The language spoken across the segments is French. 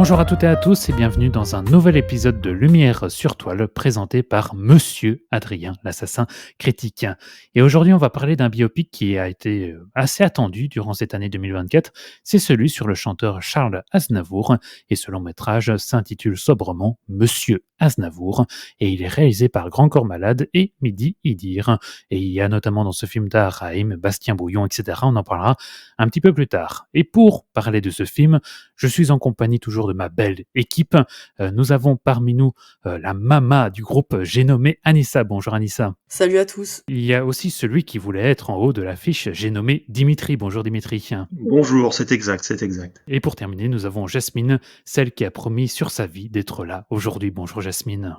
Bonjour à toutes et à tous et bienvenue dans un nouvel épisode de Lumière sur toile présenté par Monsieur Adrien, l'assassin critique. Et aujourd'hui, on va parler d'un biopic qui a été assez attendu durant cette année 2024. C'est celui sur le chanteur Charles Aznavour et ce long métrage s'intitule sobrement Monsieur Aznavour et il est réalisé par Grand Corps Malade et Midi Idir. Et il y a notamment dans ce film Tahar Rahim, Bastien Bouillon, etc. On en parlera un petit peu plus tard. Et pour parler de ce film, je suis en compagnie toujours de ma belle équipe. Nous avons parmi nous la mama du groupe, j'ai nommé Anissa. Bonjour Anissa. Salut à tous. Il y a aussi celui qui voulait être en haut de l'affiche, j'ai nommé Dimitri. Bonjour Dimitri. Bonjour, c'est exact, c'est exact. Et pour terminer, nous avons Jasmine, celle qui a promis sur sa vie d'être là aujourd'hui. Bonjour Jasmine.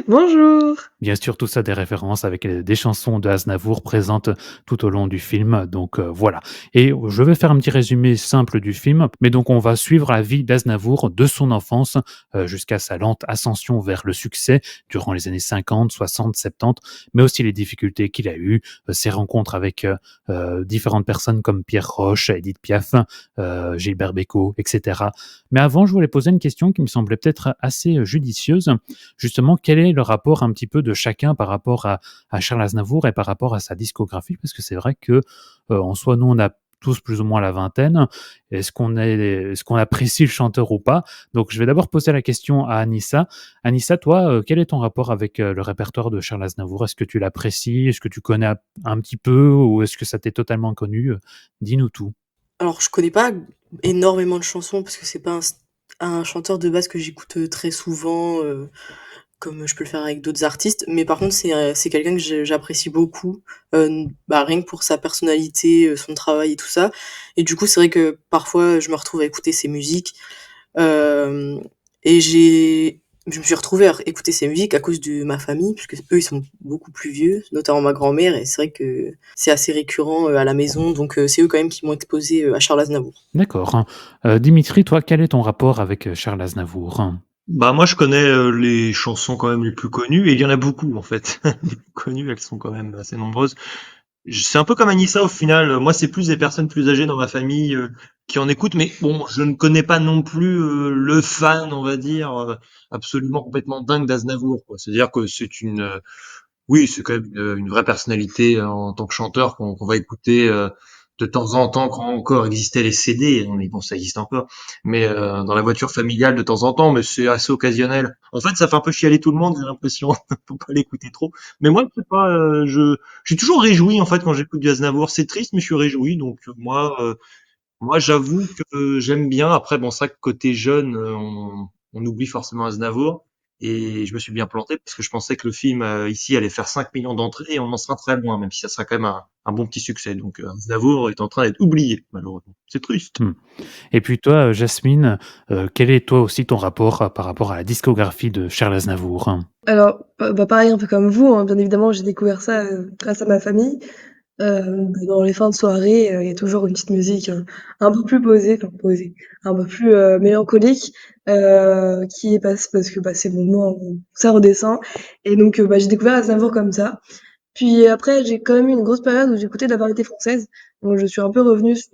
Bonjour. Bien sûr, tout ça des références avec des chansons de Aznavour présentes tout au long du film. Donc voilà. Et je vais faire un petit résumé simple du film. Mais donc on va suivre la vie d'Aznavour de son enfance jusqu'à sa lente ascension vers le succès durant les années 50, 60, 70, mais aussi les difficultés qu'il a eues, ses rencontres avec différentes personnes comme Pierre Roche, Edith Piaf, Gilbert Bécaud, etc. Mais avant, je voulais poser une question qui me semblait peut-être assez judicieuse. Justement, quel est le rapport un petit peu de chacun par rapport à Charles Aznavour et par rapport à sa discographie? Parce que c'est vrai que en soi, nous, on a tous plus ou moins la vingtaine. Est-ce qu'on apprécie le chanteur ou pas? Donc, je vais d'abord poser la question à Anissa. Anissa, toi, quel est ton rapport avec le répertoire de Charles Aznavour? Est-ce que tu l'apprécies? Est-ce que tu connais un petit peu ou est-ce que ça t'est totalement inconnu? Dis-nous tout. Alors, je connais pas énormément de chansons parce que c'est pas un chanteur de base que j'écoute très souvent, comme je peux le faire avec d'autres artistes. Mais par contre, c'est quelqu'un que j'apprécie beaucoup, rien que pour sa personnalité, son travail et tout ça. Et du coup, c'est vrai que parfois, je me retrouve à écouter ses musiques. Euh, et je me suis retrouvée à écouter ces musiques à cause de ma famille, puisque eux, ils sont beaucoup plus vieux, notamment ma grand-mère, et c'est vrai que c'est assez récurrent à la maison, donc c'est eux quand même qui m'ont exposé à Charles Aznavour. D'accord. Dimitri, toi, quel est ton rapport avec Charles Aznavour? Bah moi je connais les chansons quand même les plus connues et il y en a beaucoup en fait. Les plus connues, elles sont quand même assez nombreuses. C'est un peu comme Anissa au final. Moi c'est plus des personnes plus âgées dans ma famille qui en écoutent, mais bon, je ne connais pas non plus le fan, on va dire, absolument complètement dingue d'Aznavour, quoi. C'est-à-dire que c'est oui, c'est quand même une vraie personnalité en tant que chanteur qu'on va écouter de temps en temps quand encore existaient les CD. Mais bon, ça existe encore. Mais dans la voiture familiale de temps en temps, mais c'est assez occasionnel. En fait, ça fait un peu chialer tout le monde, j'ai l'impression. Faut pas l'écouter trop. Mais moi, je sais pas, je suis toujours réjoui en fait quand j'écoute du Aznavour. C'est triste, mais je suis réjoui. Donc moi, j'avoue que j'aime bien. Après, bon, ça, côté jeune, on oublie forcément Aznavour. Et je me suis bien planté parce que je pensais que le film ici allait faire 5 millions d'entrées et on en sera très loin, même si ça sera quand même un bon petit succès. Donc Aznavour est en train d'être oublié, malheureusement. C'est triste. Hmm. Et puis toi, Jasmine, quel est toi aussi ton rapport par rapport à la discographie de Charles Aznavour? Alors, pareil, un peu comme vous, hein, bien évidemment, j'ai découvert ça grâce à ma famille. Dans les fins de soirée, il y a toujours une petite musique un peu plus posée, un peu plus mélancolique, qui passe parce que c'est le moment où ça redescend. Et donc, j'ai découvert Aznavour comme ça. Puis après, j'ai quand même eu une grosse période où j'écoutais de la variété française. Donc, je suis un peu revenue sur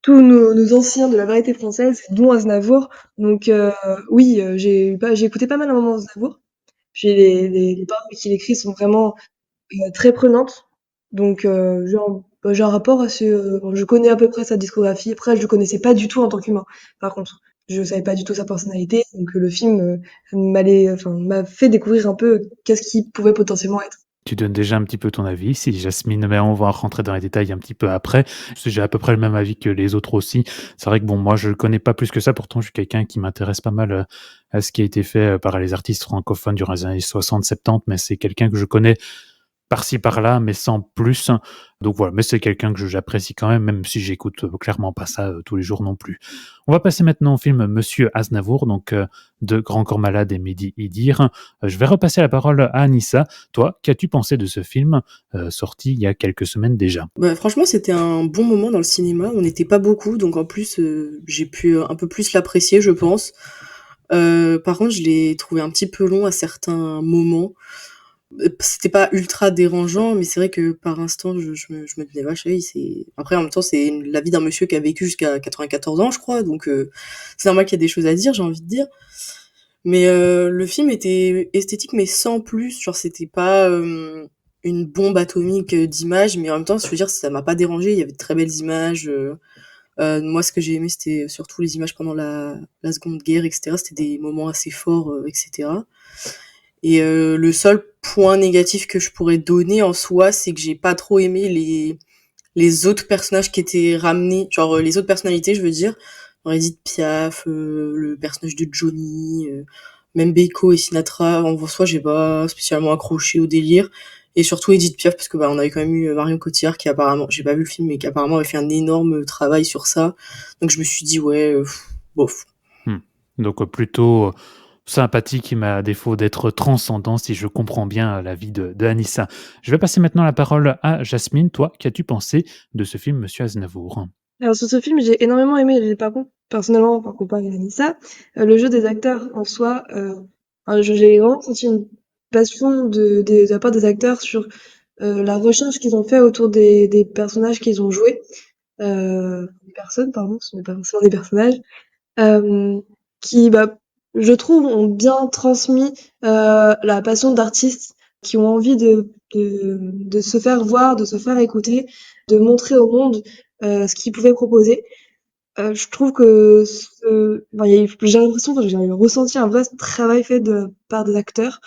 tous nos anciens de la variété française, dont Aznavour. Donc oui, j'ai écouté pas mal à un moment Aznavour. Puis les paroles qu'il écrit sont vraiment très prenantes. Donc j'ai un rapport assez. Je connais à peu près sa discographie. Après, je le connaissais pas du tout en tant qu'humain. Par contre, je savais pas du tout sa personnalité. Donc le film m'a fait découvrir un peu qu'est-ce qu'il pouvait potentiellement être. Tu donnes déjà un petit peu ton avis ici, Jasmine, mais on va rentrer dans les détails un petit peu après. J'ai à peu près le même avis que les autres aussi. C'est vrai que bon, moi je le connais pas plus que ça, pourtant je suis quelqu'un qui m'intéresse pas mal à ce qui a été fait par les artistes francophones durant les années 60-70, mais c'est quelqu'un que je connais par-ci par-là, mais sans plus. Donc voilà, mais c'est quelqu'un que j'apprécie quand même si j'écoute clairement pas ça tous les jours non plus. On va passer maintenant au film Monsieur Aznavour, donc de Grand Corps Malade et Mehdi Idir. Je vais repasser la parole à Anissa. Toi, qu'as-tu pensé de ce film sorti il y a quelques semaines déjà? Bah, franchement, c'était un bon moment dans le cinéma. On n'était pas beaucoup, donc en plus, j'ai pu un peu plus l'apprécier, je pense. Par contre, je l'ai trouvé un petit peu long à certains moments. C'était pas ultra dérangeant, mais c'est vrai que par instant, je me disais: «Vache, oui, c'est» après, en même temps, c'est la vie d'un monsieur qui a vécu jusqu'à 94 ans, je crois, donc c'est normal qu'il y ait des choses à dire, j'ai envie de dire. Mais le film était esthétique, mais sans plus. Genre, c'était pas une bombe atomique d'images, mais en même temps, je veux dire, ça m'a pas dérangé. Il y avait de très belles images. Moi, ce que j'ai aimé, c'était surtout les images pendant la Seconde Guerre, etc. C'était des moments assez forts, etc. Et le seul point négatif que je pourrais donner en soi, c'est que j'ai pas trop aimé les autres personnages qui étaient ramenés, genre les autres personnalités, je veux dire, genre Edith Piaf, le personnage de Johnny, même Beiko et Sinatra. En soi, j'ai pas spécialement accroché au délire. Et surtout Edith Piaf, parce que bah on avait quand même eu Marion Cotillard qui apparemment, j'ai pas vu le film, mais qui apparemment avait fait un énorme travail sur ça. Donc je me suis dit ouais, bof. Mmh. Donc plutôt, sympathique, mais à défaut d'être transcendant, si je comprends bien, la vie de Anissa. Je vais passer maintenant la parole à Jasmine. Toi, qu'as-tu pensé de ce film Monsieur Aznavour? Alors sur ce film, j'ai énormément aimé, par contre, personnellement, par comparé à Anissa, le jeu des acteurs en soi, j'ai vraiment senti une passion de la part des acteurs sur la recherche qu'ils ont fait autour des personnages qu'ils ont joués, des personnes, pardon, ce n'est pas forcément des personnages, euh, qui, bah, je trouve, ont bien transmis la passion d'artistes qui ont envie de se faire voir, de se faire écouter, de montrer au monde ce qu'ils pouvaient proposer. Je trouve que enfin, j'ai l'impression, enfin, j'ai ressenti un vrai travail fait de par des acteurs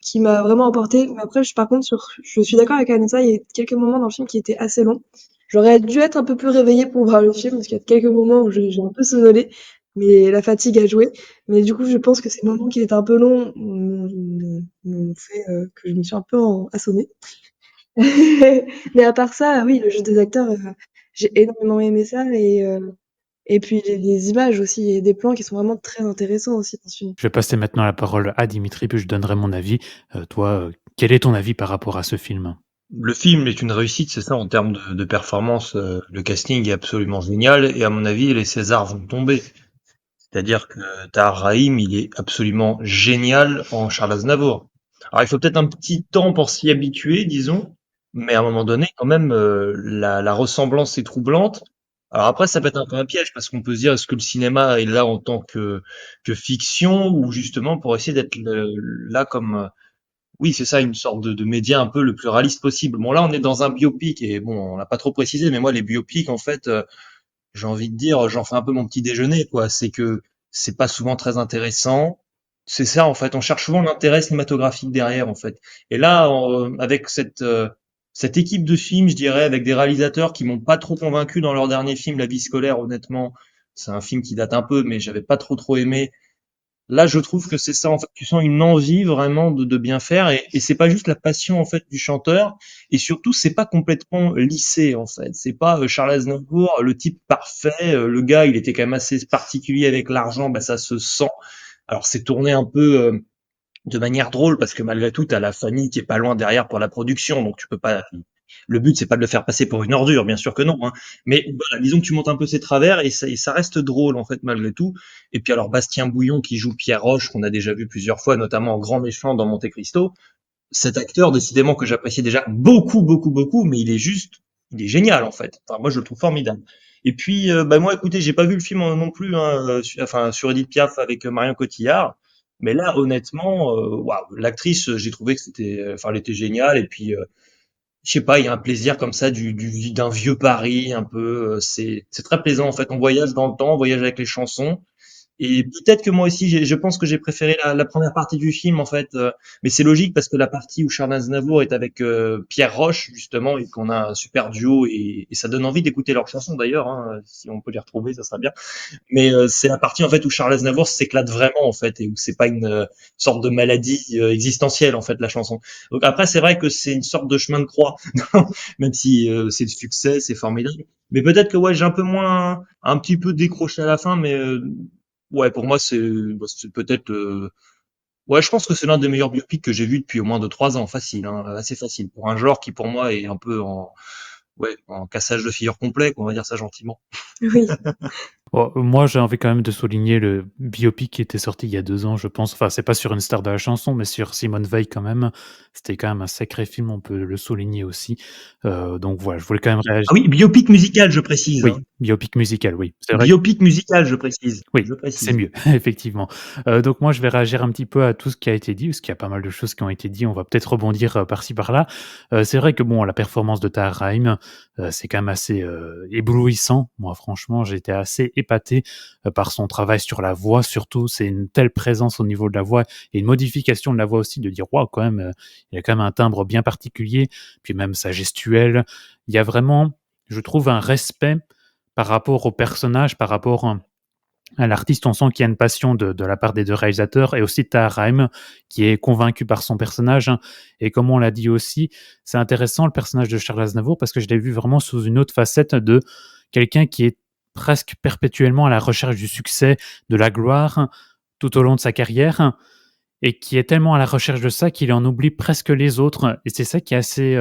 qui m'a vraiment emporté. Mais après, par contre, je suis d'accord avec Anissa, il y a quelques moments dans le film qui étaient assez longs. J'aurais dû être un peu plus réveillée pour voir le film, parce qu'il y a quelques moments où j'ai un peu somnolé, mais la fatigue a joué. Mais du coup, je pense que ces moments qui étaient un peu longs m'ont fait que je me suis un peu assommée. Mais à part ça, oui, le jeu des acteurs, j'ai énormément aimé ça et puis les images aussi, il y a des plans qui sont vraiment très intéressants aussi dans ce film. Je vais passer maintenant la parole à Dimitri, puis je donnerai mon avis. Toi, quel est ton avis par rapport à ce film? Le film est une réussite, c'est ça, en termes de performance. Le casting est absolument génial et à mon avis, les Césars vont tomber. C'est-à-dire que Tahar Rahim, il est absolument génial en Charles Aznavour. Alors il faut peut-être un petit temps pour s'y habituer, disons, mais à un moment donné, quand même, la ressemblance est troublante. Alors après, ça peut être un peu un piège parce qu'on peut se dire est-ce que le cinéma est là en tant que fiction ou justement pour essayer d'être là comme oui, c'est ça, une sorte de média un peu le plus réaliste possible. Bon là, on est dans un biopic et bon, on l'a pas trop précisé, mais moi les biopics en fait, j'ai envie de dire, j'en fais un peu mon petit déjeuner, quoi. C'est que c'est pas souvent très intéressant. C'est ça, en fait. On cherche souvent l'intérêt cinématographique derrière, en fait. Et là, avec cette équipe de films, je dirais, avec des réalisateurs qui m'ont pas trop convaincu dans leur dernier film, La vie scolaire, honnêtement. C'est un film qui date un peu, mais j'avais pas trop aimé. Là, je trouve que c'est ça, en fait. Tu sens une envie vraiment de bien faire et c'est pas juste la passion, en fait, du chanteur. Et surtout, c'est pas complètement lissé, en fait. C'est pas Charles Aznavour, le type parfait. Le gars, il était quand même assez particulier avec l'argent, bah, ça se sent. Alors, c'est tourné un peu de manière drôle parce que malgré tout, t'as la famille qui est pas loin derrière pour la production, donc tu peux pas. Le but, c'est pas de le faire passer pour une ordure, bien sûr que non, hein. Mais voilà, disons que tu montes un peu ses travers et ça reste drôle en fait malgré tout. Et puis alors Bastien Bouillon qui joue Pierre Roche, qu'on a déjà vu plusieurs fois, notamment en Grand Méchant dans Monte Cristo. Cet acteur, décidément que j'appréciais déjà beaucoup, mais il est génial en fait. Enfin, moi, je le trouve formidable. Et puis, bah moi, écoutez, j'ai pas vu le film non plus, hein, enfin sur Edith Piaf avec Marion Cotillard. Mais là, honnêtement, waouh, l'actrice, j'ai trouvé que enfin, elle était géniale. Et puis, je sais pas, il y a un plaisir comme ça d'un vieux Paris un peu. C'est très plaisant en fait. On voyage dans le temps, on voyage avec les chansons. Et peut-être que moi aussi, je pense que j'ai préféré la première partie du film en fait, mais c'est logique parce que la partie où Charles Aznavour est avec Pierre Roche justement et qu'on a un super duo et ça donne envie d'écouter leurs chansons d'ailleurs, hein, si on peut les retrouver, ça sera bien. Mais c'est la partie en fait où Charles Aznavour s'éclate vraiment en fait et où c'est pas une sorte de maladie existentielle en fait la chanson. Donc après c'est vrai que c'est une sorte de chemin de croix, même si c'est le succès, c'est formidable. Mais peut-être que ouais j'ai un peu moins, un petit peu décroché à la fin, mais ouais pour moi c'est peut-être ouais je pense que c'est l'un des meilleurs biopics que j'ai vu depuis au moins 2 3 ans, facile, hein, assez facile pour un genre qui pour moi est un peu en ouais en cassage de figure complet, quoi, on va dire ça gentiment. Oui. Bon, moi, j'ai envie quand même de souligner le biopic qui était sorti il y a 2 ans, je pense. Enfin, c'est pas sur une star de la chanson, mais sur Simone Veil quand même. C'était quand même un sacré film, on peut le souligner aussi. Donc voilà, je voulais quand même Ah réagir. oui, biopic musical, je précise, hein. Oui, biopic musical, oui. C'est vrai. Biopic musical, je précise, Oui, je c'est précise. mieux, effectivement. Donc moi, je vais réagir un petit peu à tout ce qui a été dit, parce qu'il y a pas mal de choses qui ont été dit. On va peut-être rebondir, par-ci par-là. C'est vrai que bon, la performance de Tahar Rahim, c'est quand même assez, éblouissant. Moi, franchement, j'ai été assez épaté, par son travail sur la voix surtout. C'est une telle présence au niveau de la voix et une modification de la voix aussi de dire: «Waouh, quand même, il a quand même un timbre bien particulier». Puis même sa gestuelle. Il y a vraiment, je trouve, un respect par rapport au personnage, par rapport à l'artiste. On sent qu'il y a une passion de la part des 2 réalisateurs et aussi de Tahar Rahim qui est convaincu par son personnage, hein. Et comme on l'a dit aussi, c'est intéressant le personnage de Charles Aznavour parce que je l'ai vu vraiment sous une autre facette de quelqu'un qui est presque perpétuellement à la recherche du succès, de la gloire tout au long de sa carrière et qui est tellement à la recherche de ça qu'il en oublie presque les autres et c'est ça qui est assez,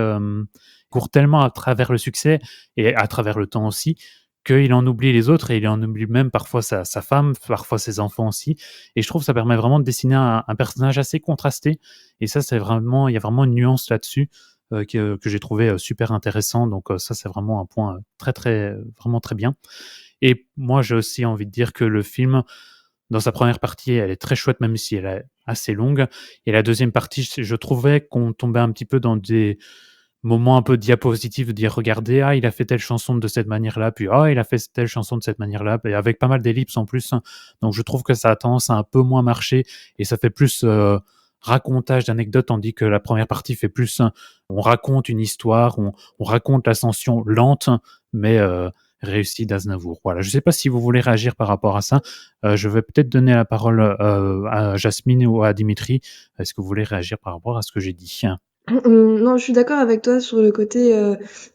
court tellement à travers le succès et à travers le temps aussi, qu'il en oublie les autres et il en oublie même parfois sa femme, parfois ses enfants aussi et je trouve que ça permet vraiment de dessiner un personnage assez contrasté et ça, c'est vraiment il y a vraiment une nuance là-dessus, que j'ai trouvé, super intéressant donc ça, c'est vraiment un point, très, très vraiment très bien et moi, j'ai aussi envie de dire que le film, dans sa première partie, elle est très chouette, même si elle est assez longue. Et la deuxième partie, je trouvais qu'on tombait un petit peu dans des moments un peu diapositifs, de dire regardez, ah, il a fait telle chanson de cette manière-là, puis ah, il a fait telle chanson de cette manière-là, et avec pas mal d'ellipses en plus, hein. Donc je trouve que ça a tendance à un peu moins marcher et ça fait plus racontage d'anecdotes, tandis que la première partie fait plus on raconte une histoire, on raconte l'ascension lente, mais réussie d'Aznavour. Voilà, je ne sais pas si vous voulez réagir par rapport à ça. Je vais peut-être donner la parole à Jasmine ou à Dimitri. Est-ce que vous voulez réagir par rapport à ce que j'ai dit? Non, je suis d'accord avec toi sur le côté,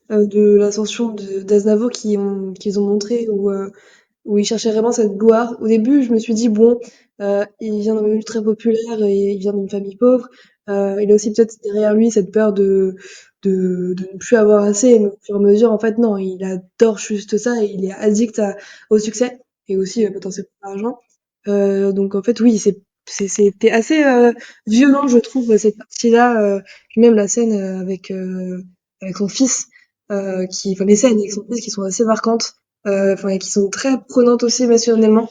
de l'ascension d'Aznavour qu'ils ont montré où il cherchait vraiment cette gloire. Au début, je me suis dit: «Bon, il vient d'un milieu très populaire et il vient d'une famille pauvre, il a aussi peut-être derrière lui cette peur de ne plus avoir assez», mais au fur et à mesure, en fait, non, il adore juste ça et il est addict au succès et aussi, potentiellement à l'argent. Donc en fait, oui, c'était assez, violent, je trouve, cette partie-là, puis même la scène, avec son fils, enfin les scènes avec son fils qui sont assez marquantes, enfin et qui sont très prenantes aussi émotionnellement.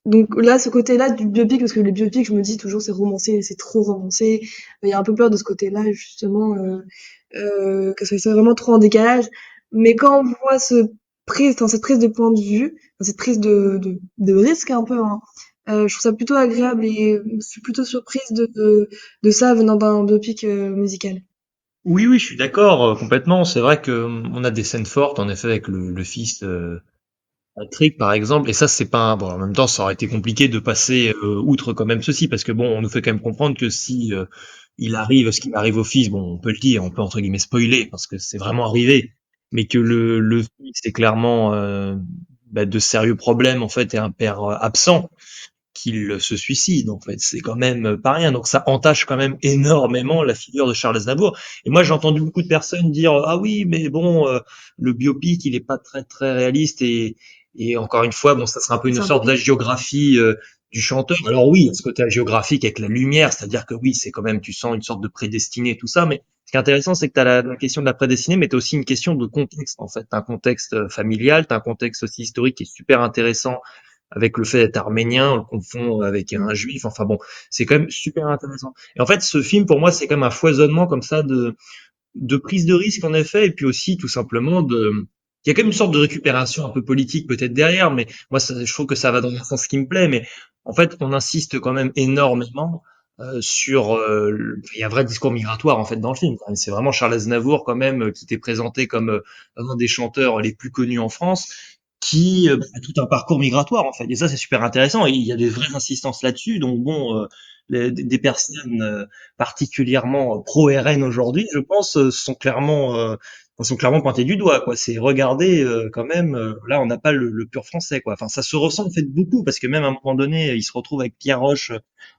Donc là, ce côté-là du biopic, parce que les biopics, je me dis toujours c'est romancé, c'est trop romancé. Il y a un peu peur de ce côté-là justement, que ça soit vraiment trop en décalage. Mais quand on voit cette prise de point de vue, enfin, cette prise de risque un peu, hein, je trouve ça plutôt agréable et je suis plutôt surprise de ça venant d'un biopic musical. Oui, oui, je suis d'accord, complètement. C'est vrai que on a des scènes fortes, en effet, avec le fils Patrick, par exemple. Et ça, c'est pas bon. En même temps, ça aurait été compliqué de passer outre quand même ceci, parce que bon, on nous fait quand même comprendre que si il arrive ce qui arrive au fils, bon, on peut le dire, on peut entre guillemets spoiler, parce que c'est vraiment arrivé, mais que le fils est clairement de sérieux problèmes en fait et un père absent qu'il se suicide, en fait. C'est quand même pas rien. Donc ça entache quand même énormément la figure de Charles Aznavour. Et moi, j'ai entendu beaucoup de personnes dire, ah oui, mais bon, le biopic, il est pas très, très réaliste et encore une fois, bon, ça sera un peu une C'est un peu sorte d'hagiographie du chanteur. Alors oui, il y a ce côté hagiographique avec la lumière, c'est-à-dire que oui, c'est quand même, tu sens une sorte de prédestiné et tout ça, mais ce qui est intéressant, c'est que tu as la question de la prédestinée, mais tu as aussi une question de contexte, en fait. Tu as un contexte familial, tu as un contexte aussi historique qui est super intéressant avec le fait d'être arménien, on le confond avec un juif. Enfin bon, c'est quand même super intéressant. Et en fait, ce film, pour moi, c'est quand même un foisonnement comme ça de prise de risque, en effet, et puis aussi, tout simplement, il y a quand même une sorte de récupération un peu politique peut-être derrière, mais moi, je trouve que ça va dans un sens qui me plaît, mais en fait, on insiste quand même énormément sur... il y a un vrai discours migratoire, en fait, dans le film. C'est vraiment Charles Aznavour, quand même, qui était présenté comme un des chanteurs les plus connus en France, qui a tout un parcours migratoire en fait. Et ça c'est super intéressant et il y a des vraies insistances là-dessus. Donc bon, des personnes particulièrement pro RN aujourd'hui, je pense, sont clairement pointées du doigt quoi. C'est regarder quand même. Là, on n'a pas le pur français quoi. Enfin, ça se ressent en fait beaucoup parce que même à un moment donné, il se retrouve avec Pierre Roche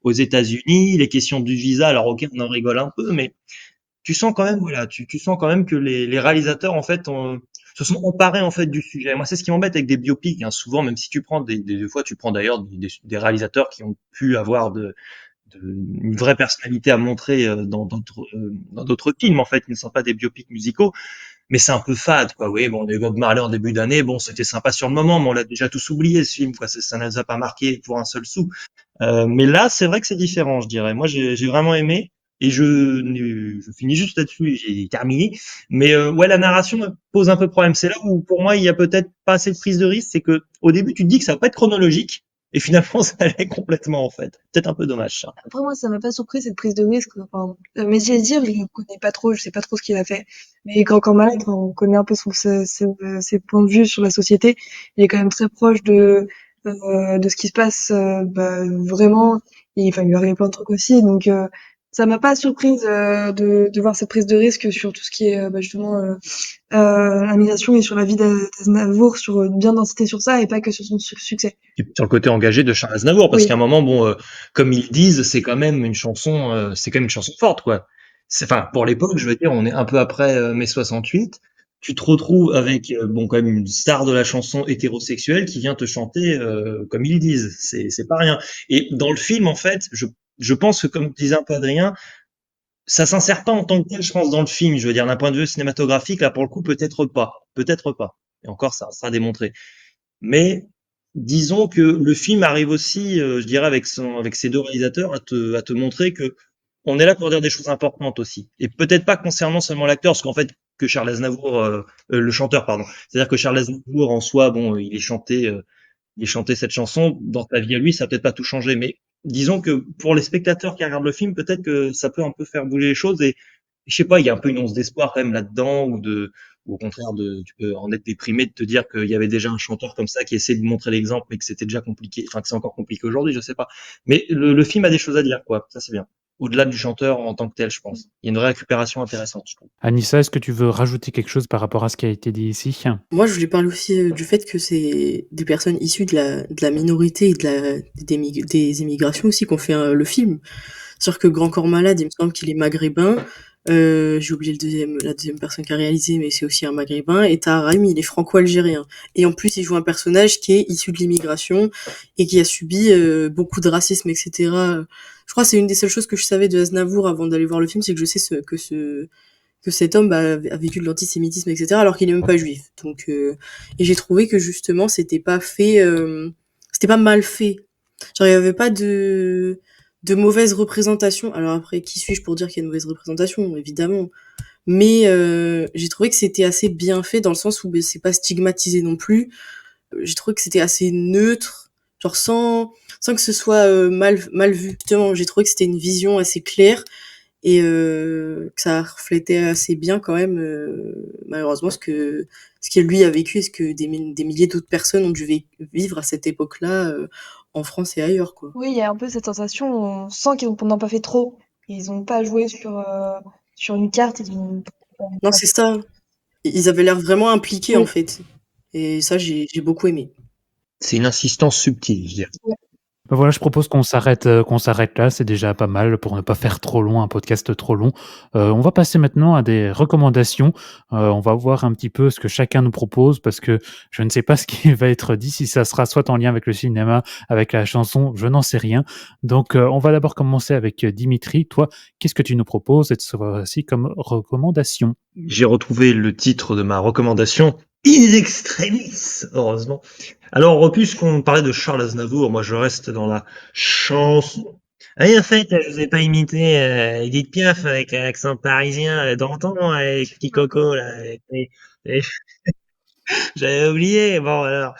aux États-Unis, les questions du visa. Alors ok, on en rigole un peu, mais tu sens quand même voilà, tu sens quand même que les réalisateurs en fait se sont emparés en fait du sujet. Moi, c'est ce qui m'embête avec des biopics, hein, souvent, même si tu prends des fois, tu prends d'ailleurs des réalisateurs qui ont pu avoir une vraie personnalité à montrer dans d'autres films, en fait, qui ne sont pas des biopics musicaux, mais c'est un peu fade, quoi. Oui, bon, les Bob Marley en début d'année, bon, c'était sympa sur le moment, mais on l'a déjà tous oublié, ce film, quoi. Ça ne nous a pas marqué pour un seul sou. Mais là, c'est vrai que c'est différent, je dirais. Moi, j'ai vraiment aimé. Et je finis juste là-dessus, j'ai terminé. Mais ouais, la narration me pose un peu problème. C'est là où, pour moi, il y a peut-être pas assez de prise de risque. C'est que au début, tu te dis que ça va pas être chronologique, et finalement, ça l'est complètement, en fait. Peut-être un peu dommage, ça. Après, moi, ça m'a pas surpris cette prise de risque. Enfin, Mehdi Aziz, je le connais pas trop, je sais pas trop ce qu'il a fait. Mais Grand Corps Malade, enfin, on connaît un peu ses points de vue sur la société. Il est quand même très proche de ce qui se passe vraiment. Et, enfin, il lui arrive plein de trucs aussi. Donc, ça m'a pas surprise de voir cette prise de risque sur tout ce qui est justement la migration et sur la vie d'Aznavour, sur bien d'insister sur ça et pas que sur son succès. Et sur le côté engagé de Charles Aznavour, parce Oui. qu'à un moment, bon, comme ils disent, c'est quand même une chanson forte, quoi. Enfin, pour l'époque, je veux dire, on est un peu après mai 68. Tu te retrouves avec, bon, quand même une star de la chanson hétérosexuelle qui vient te chanter, comme ils disent. C'est pas rien. Et dans le film, en fait, je pense que, comme disait un peu Adrien, ça s'insère pas en tant que tel, je pense, dans le film. Je veux dire, d'un point de vue cinématographique, là, pour le coup, peut-être pas. Peut-être pas. Et encore, ça sera démontré. Mais disons que le film arrive aussi, je dirais avec ses deux réalisateurs à te montrer que on est là pour dire des choses importantes aussi. Et peut-être pas concernant seulement l'acteur, parce qu'en fait que Charles Aznavour, le chanteur pardon, c'est-à-dire que Charles Aznavour en soi, bon, il est chanté cette chanson dans sa vie à lui, ça a peut-être pas tout changé, mais disons que pour les spectateurs qui regardent le film, peut-être que ça peut un peu faire bouger les choses et je sais pas, il y a un peu une once d'espoir quand même là-dedans ou au contraire tu peux en être déprimé de te dire qu'il y avait déjà un chanteur comme ça qui essayait de montrer l'exemple mais que c'était déjà compliqué, enfin que c'est encore compliqué aujourd'hui, je sais pas. Mais le film a des choses à dire, quoi. Ça c'est bien. Au-delà du chanteur en tant que tel, je pense. Il y a une vraie récupération intéressante, je trouve. Anissa, est-ce que tu veux rajouter quelque chose par rapport à ce qui a été dit ici? Moi, je voulais parler aussi du fait que c'est des personnes issues de la minorité et des émigrations aussi qu'on fait le film. C'est-à-dire que Grand Corps Malade, il me semble qu'il est maghrébin. J'ai oublié la deuxième personne qui a réalisé, mais c'est aussi un maghrébin. Et t'as Raimi, il est franco-algérien. Et en plus, il joue un personnage qui est issu de l'immigration et qui a subi beaucoup de racisme, etc. Je crois que c'est une des seules choses que je savais de Aznavour avant d'aller voir le film, c'est que je sais que cet homme a vécu de l'antisémitisme, etc., alors qu'il est même pas juif. Donc, et j'ai trouvé que justement, c'était pas mal fait. Genre, il y avait pas de mauvaise représentation. Alors après, qui suis-je pour dire qu'il y a une mauvaise représentation, évidemment. Mais j'ai trouvé que c'était assez bien fait dans le sens où c'est pas stigmatisé non plus. J'ai trouvé que c'était assez neutre, genre sans que ce soit mal vu. Justement, j'ai trouvé que c'était une vision assez claire et que ça reflétait assez bien quand même malheureusement ce que lui a vécu et ce que des milliers d'autres personnes ont dû vivre à cette époque-là en France et ailleurs, quoi. Oui, il y a un peu cette sensation, on sent qu'ils n'en ont pas fait trop. Ils ont pas joué sur une carte, ils ont Non, c'est ça. Ils avaient l'air vraiment impliqués, Oui. en fait. Et ça, j'ai beaucoup aimé. C'est une insistance subtile, je dirais. Ben voilà, je propose qu'on s'arrête là, c'est déjà pas mal pour ne pas faire trop long, un podcast trop long. On va passer maintenant à des recommandations. On va voir un petit peu ce que chacun nous propose parce que je ne sais pas ce qui va être dit, si ça sera soit en lien avec le cinéma, avec la chanson, je n'en sais rien. Donc on va d'abord commencer avec Dimitri. Toi, qu'est-ce que tu nous proposes cette fois-ci comme recommandation? J'ai retrouvé le titre de ma recommandation, In Extremis, heureusement. Alors, puisqu'on parlait de Charles Aznavour, moi je reste dans la chanson. Ah oui, en fait, je vous ai pas imité Edith Piaf avec l'accent parisien d'antan, avec Petit Coco, là. Et j'avais oublié, bon alors.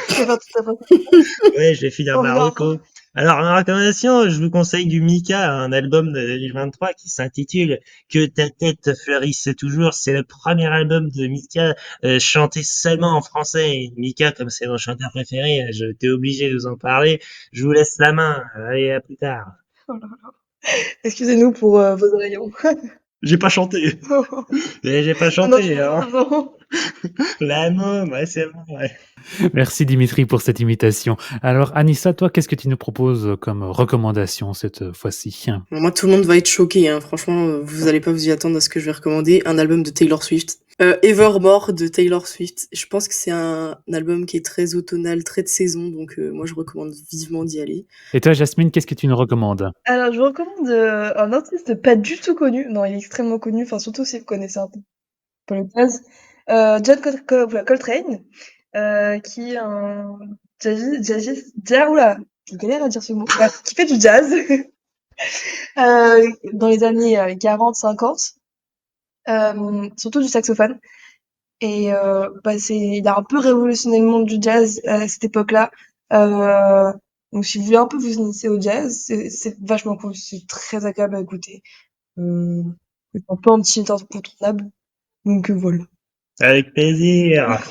C'est pas tout à fait. Ouais, je vais finir ma reco. Alors, ma recommandation, je vous conseille du Mika, un album de 2023 qui s'intitule Que ta tête fleurisse toujours. C'est le premier album de Mika chanté seulement en français. Et Mika, comme c'est mon chanteur préféré, je t'ai obligé de vous en parler. Je vous laisse la main. Allez, à plus tard. Oh là là. Excusez-nous pour vos oreillons. J'ai pas chanté. J'ai pas Non, chanté, hein. non. La môme, ouais, c'est bon, ouais. Merci Dimitri pour cette imitation. Alors Anissa, toi, qu'est-ce que tu nous proposes comme recommandation cette fois-ci? Bon, moi, tout le monde va être choqué, hein. Franchement, vous allez pas vous y attendre à ce que je vais recommander. Un album de Taylor Swift. Evermore de Taylor Swift. Je pense que c'est un album qui est très automnal, très de saison, donc moi je recommande vivement d'y aller. Et toi, Jasmine, qu'est-ce que tu nous recommandes? Alors, je vous recommande un artiste pas du tout connu. Non, il est extrêmement connu, enfin, surtout si vous connaissez un peu le jazz. John Coltrane, qui est un oula, je galère à dire ce mot. Bref, qui fait du jazz dans les années 40-50, surtout du saxophone. Et il a un peu révolutionné le monde du jazz à cette époque-là. Donc si vous voulez un peu vous initier au jazz, c'est vachement cool, c'est très agréable à écouter. C'est un peu anti-incontournable. Donc voilà. Avec plaisir.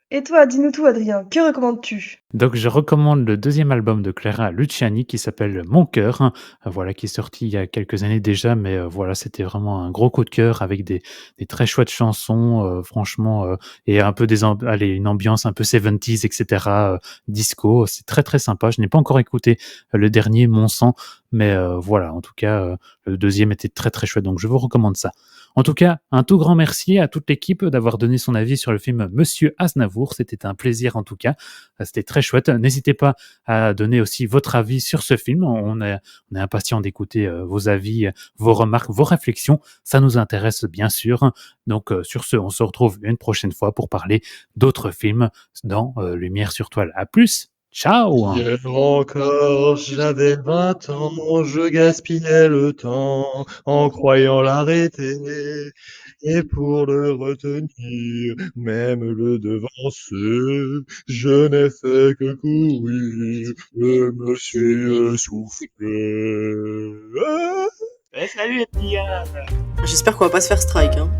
Et toi, dis-nous tout, Adrien, que recommandes-tu? Donc, je recommande le deuxième album de Clara Luciani qui s'appelle Mon cœur, hein, voilà, qui est sorti il y a quelques années déjà, mais voilà, c'était vraiment un gros coup de cœur avec des très chouettes chansons, franchement, et un peu allez, une ambiance un peu 70s, etc., disco. C'est très très sympa. Je n'ai pas encore écouté le dernier, Mon sang, mais voilà, en tout cas, le deuxième était très très chouette, donc je vous recommande ça. En tout cas, un tout grand merci à toute l'équipe d'avoir donné son avis sur le film Monsieur Aznavour. C'était un plaisir en tout cas. C'était très chouette. N'hésitez pas à donner aussi votre avis sur ce film. On est impatient d'écouter vos avis, vos remarques, vos réflexions. Ça nous intéresse bien sûr. Donc sur ce, on se retrouve une prochaine fois pour parler d'autres films dans Lumière sur toile. À plus. Ciao. Hier encore, j'avais 20 ans, je gaspillais le temps en croyant l'arrêter. Et pour le retenir, même le devancer, je n'ai fait que courir, je me suis essoufflé. Salut les petits gars. J'espère qu'on va pas se faire strike, hein.